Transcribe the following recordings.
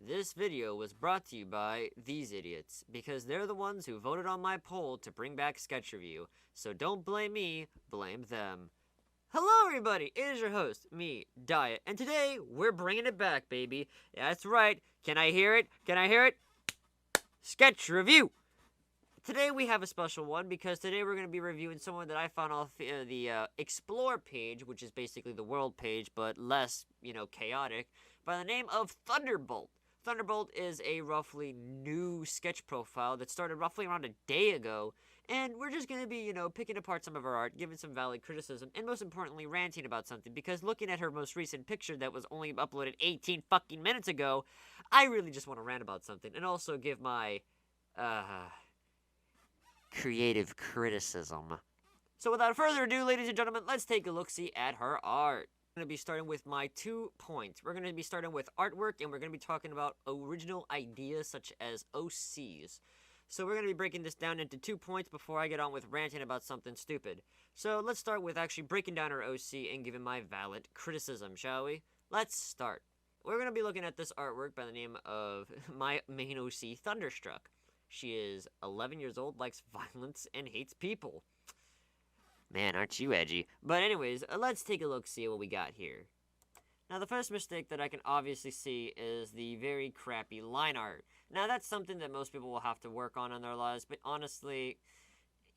This video was brought to you by these idiots, because they're the ones who voted on my poll to bring back Sketch Review, so don't blame me, blame them. Hello everybody, it is your host, me, Diet, and today, we're bringing it back, baby. That's right, can I hear it? Can I hear it? Sketch Review! Today we have a special one, because today we're going to be reviewing someone that I found off the Explore page, which is basically the world page, but less, chaotic, by the name of ThunderBolt. ThunderBolt is a roughly new sketch profile that started roughly around a day ago, and we're just going to be, picking apart some of her art, giving some valid criticism, and most importantly, ranting about something, because looking at her most recent picture that was only uploaded 18 fucking minutes ago, I really just want to rant about something, and also give my, creative criticism. So without further ado, ladies and gentlemen, let's take a look-see at her art. I'm going to be starting with my 2 points. We're going to be starting with artwork, and we're going to be talking about original ideas such as OCs. So we're going to be breaking this down into 2 points before I get on with ranting about something stupid. So let's start with actually breaking down her OC and giving my valid criticism, shall we? Let's start. We're going to be looking at this artwork by the name of my main OC, Thunderstruck. She is 11 years old, likes violence, and hates people. Man, aren't you edgy? But anyways, let's take a look, see what we got here. Now, the first mistake that I can obviously see is the very crappy line art. Now, that's something that most people will have to work on in their lives, but honestly,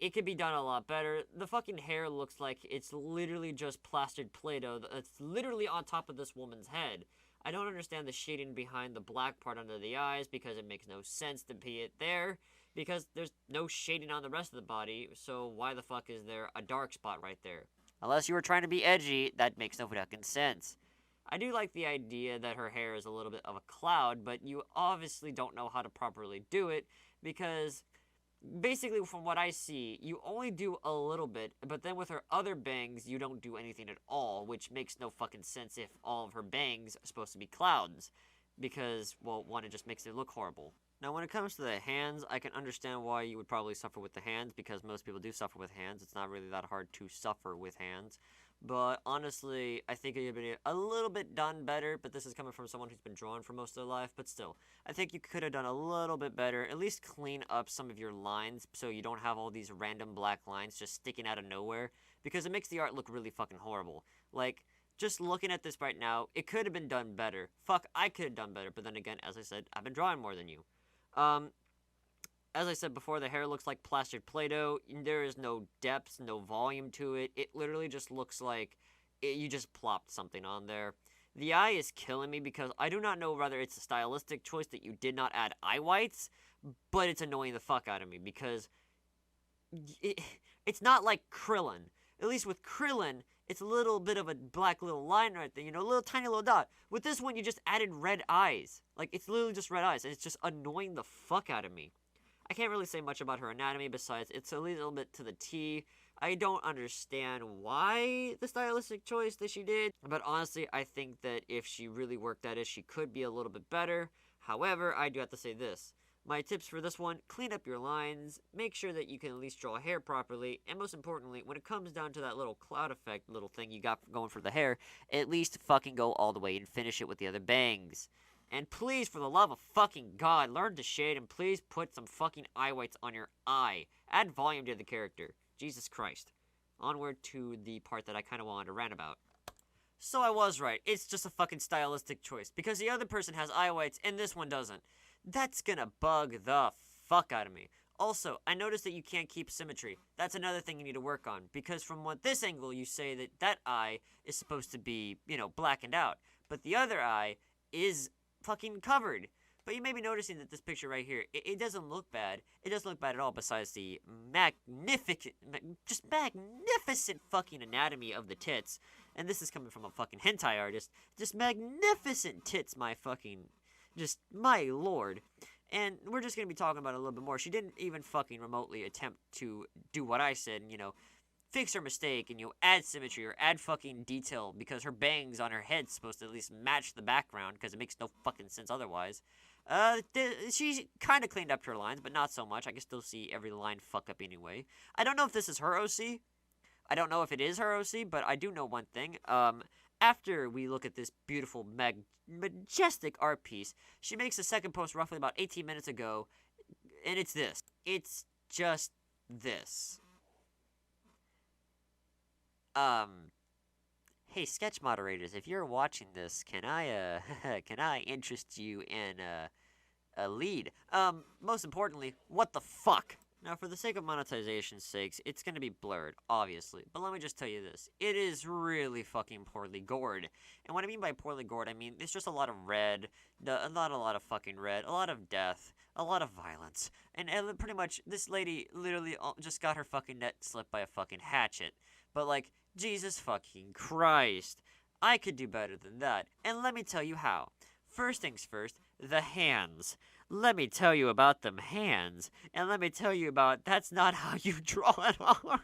it could be done a lot better. The fucking hair looks like it's literally just plastered Play-Doh. It's literally on top of this woman's head. I don't understand the shading behind the black part under the eyes because it makes no sense to be it there. Because there's no shading on the rest of the body, so why the fuck is there a dark spot right there? Unless you were trying to be edgy, that makes no fucking sense. I do like the idea that her hair is a little bit of a cloud, but you obviously don't know how to properly do it, because basically from what I see, you only do a little bit, but then with her other bangs, you don't do anything at all, which makes no fucking sense if all of her bangs are supposed to be clouds, because, well, one, it just makes it look horrible. Now, when it comes to the hands, I can understand why you would probably suffer with the hands, because most people do suffer with hands. It's not really that hard to suffer with hands. But honestly, I think it could be a little bit done better, but this is coming from someone who's been drawing for most of their life. But still, I think you could have done a little bit better. At least clean up some of your lines so you don't have all these random black lines just sticking out of nowhere, because it makes the art look really fucking horrible. Like, just looking at this right now, it could have been done better. Fuck, I could have done better, but then again, as I said, I've been drawing more than you. As I said before, the hair looks like plastered Play-Doh. There is no depth, no volume to it. It literally just looks like you just plopped something on there. The eye is killing me because I do not know whether it's a stylistic choice that you did not add eye whites, but it's annoying the fuck out of me because it's not like Krillin. At least with Krillin, it's a little bit of a black little line right there, a little tiny little dot. With this one, you just added red eyes. Like, it's literally just red eyes, and it's just annoying the fuck out of me. I can't really say much about her anatomy besides it's a little bit to the T. I don't understand why the stylistic choice that she did, but honestly, I think that if she really worked at it, she could be a little bit better. However, I do have to say this. My tips for this one, clean up your lines, make sure that you can at least draw hair properly, and most importantly, when it comes down to that little cloud effect little thing you got going for the hair, at least fucking go all the way and finish it with the other bangs. And please, for the love of fucking God, learn to shade and please put some fucking eye whites on your eye. Add volume to the character. Jesus Christ. Onward to the part that I kind of wanted to rant about. So I was right. It's just a fucking stylistic choice. Because the other person has eye whites and this one doesn't. That's gonna bug the fuck out of me. Also, I noticed that you can't keep symmetry. That's another thing you need to work on. Because from this angle, you say that that eye is supposed to be, blackened out. But the other eye is fucking covered. But you may be noticing that this picture right here, it doesn't look bad. It doesn't look bad at all besides the magnificent fucking anatomy of the tits. And this is coming from a fucking hentai artist. Just magnificent tits, my lord. And we're just going to be talking about it a little bit more. She didn't even fucking remotely attempt to do what I said and, fix her mistake and, add symmetry or add fucking detail because her bangs on her head's supposed to at least match the background because it makes no fucking sense otherwise. She kind of cleaned up her lines, but not so much. I can still see every line fuck up anyway. I don't know if this is her OC. I don't know if it is her OC, but I do know one thing. After we look at this beautiful, majestic art piece, she makes a second post roughly about 18 minutes ago, and it's this. It's just this. Hey, sketch moderators, if you're watching this, can I, can I interest you in, a lead? Most importantly, what the fuck? Now, for the sake of monetization's sakes, it's gonna be blurred, obviously. But let me just tell you this. It is really fucking poorly gored. And what I mean by poorly gored, I mean, it's just a lot of red, not a lot of fucking red, a lot of death, a lot of violence. And pretty much, this lady literally just got her fucking neck slit by a fucking hatchet. But, like, Jesus fucking Christ. I could do better than that. And let me tell you how. First things first, the hands. Let me tell you about them hands. And let me tell you about that's not how you draw an arm.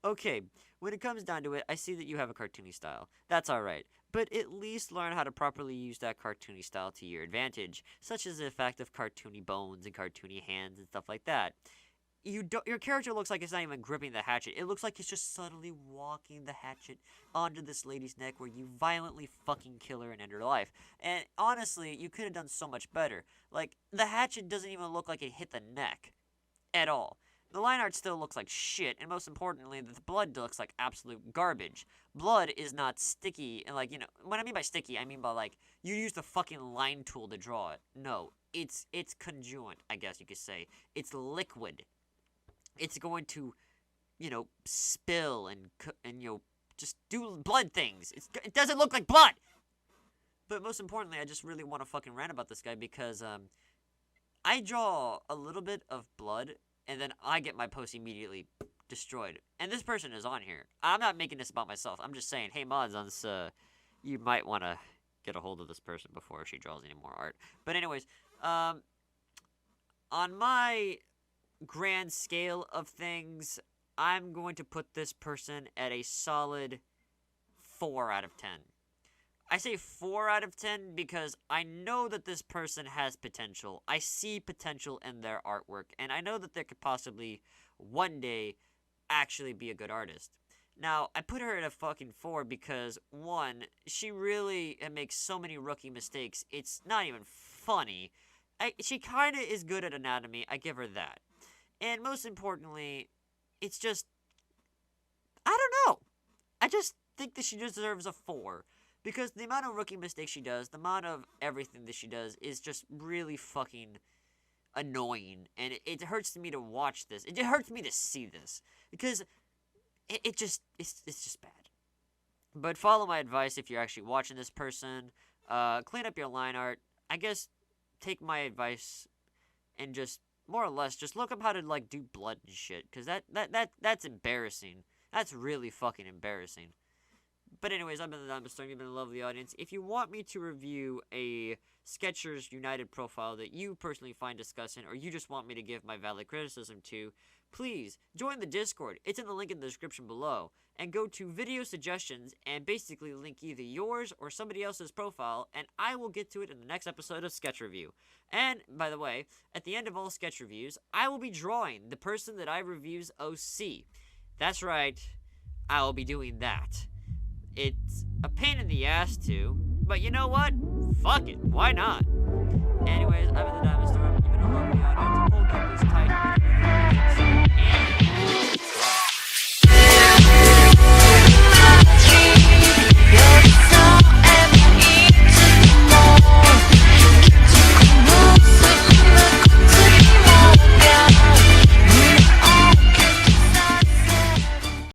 Okay, when it comes down to it, I see that you have a cartoony style. That's alright. But at least learn how to properly use that cartoony style to your advantage, such as the effect of cartoony bones and cartoony hands and stuff like that. Your character looks like it's not even gripping the hatchet. It looks like he's just subtly walking the hatchet onto this lady's neck where you violently fucking kill her and end her life. And honestly, you could have done so much better. Like, the hatchet doesn't even look like it hit the neck. At all. The line art still looks like shit, and most importantly, the blood looks like absolute garbage. Blood is not sticky, and like, you know, what I mean by sticky, I mean by like, you use the fucking line tool to draw it. No, it's conjoined, I guess you could say. It's liquid. It's going to, you know, spill and you know, just do blood things. It doesn't look like blood! But most importantly, I just really want to fucking rant about this guy because, I draw a little bit of blood, and then I get my post immediately destroyed. And this person is on here. I'm not making this about myself. I'm just saying, hey, mods, on this, you might want to get a hold of this person before she draws any more art. But anyways, on my grand scale of things, I'm going to put this person at a solid 4 out of 10. I say 4 out of 10 because I know that this person has potential. I see potential in their artwork, and I know that they could possibly one day actually be a good artist. Now, I put her at a fucking 4 because, one, she really makes so many rookie mistakes, it's not even funny. She kinda is good at anatomy, I give her that. And most importantly, it's just, I don't know. I just think that she deserves a 4. Because the amount of rookie mistakes she does, the amount of everything that she does is just really fucking annoying. And it hurts me to watch this. It hurts me to see this. Because it's just bad. But follow my advice if you're actually watching this person. Clean up your line art. I guess take my advice and just more or less, just look up how to, like, do blood and shit. Because that's embarrassing. That's really fucking embarrassing. But anyways, I've been the ThunderBolt. You've been a lovely audience. If you want me to review a Sketchers United profile that you personally find disgusting, or you just want me to give my valid criticism to, please join the Discord. It's in the link in the description below. And go to video suggestions and basically link either yours or somebody else's profile, and I will get to it in the next episode of Sketch Review. And, by the way, at the end of all sketch reviews, I will be drawing the person that I review's OC. That's right, I will be doing that. It's a pain in the ass too, but you know what? Fuck it, why not? Anyways, I've been the ThunderBolt. You've been a lovely audience. Hold up,